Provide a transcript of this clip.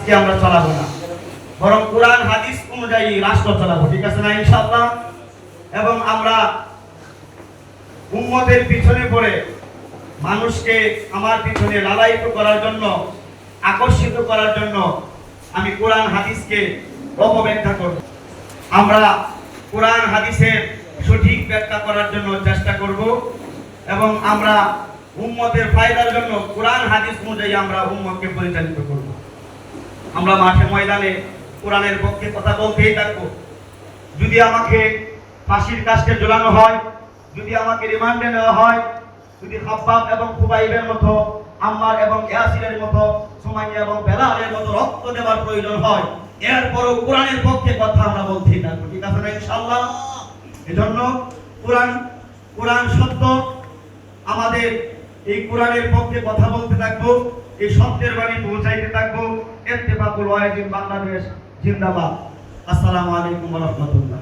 হাদিসকে আমরা চালাবো না, বরং কোরআন হাদিস অনুযায়ী রাষ্ট্র চালাবো। ঠিক আছে না ইনশাআল্লাহ? এবং আমরা উম্মতের পিছনে পড়ে মানুষকে আমার পিছনে লালায়িত করার জন্য, আকর্ষিত করার জন্য আমি কোরআন হাদিসকে অপব্যাখ্যা করব। আমরা কোরআন হাদিসের সঠিক ব্যাখ্যা করার জন্য চেষ্টা করব এবং আমরা উম্মতের ফায়দার জন্য কোরআন হাদিস অনুযায়ী আমরা উম্মতকে পরিচালিত করব। আমরা মাঠে ময়দানে কোরআনের পক্ষে কথা বলতেই থাকবো। যদি আমাকে ফাঁসির কাস্টে ঝোলানো হয়, যদি আমাকে রিমান্ডে নেওয়া হয়, যদি খাব্বাব এবং খুবাইবের মতো, আম্মার এবং ইয়াসিরের মতো, সুমাইয়া এবং বেলালের মতো রক্ত দেওয়ার প্রয়োজন হয়, এরপরও কোরআনের পক্ষে কথা আমরা বলতেই থাকবো। ঠিক আছে না ইনশাআল্লাহ? এজন্য কোরআন সত্য, আমাদের এই কোরআনের পক্ষে কথা বলতে থাকবো, এই সত্যের বাণী পৌঁছাইতে থাকবো। ইত্তেফাকুল ওয়াহিদিন বাংলাদেশ জিন্দাবাদ। আসসালামু আলাইকুম ওয়া রাহমাতুল্লাহ।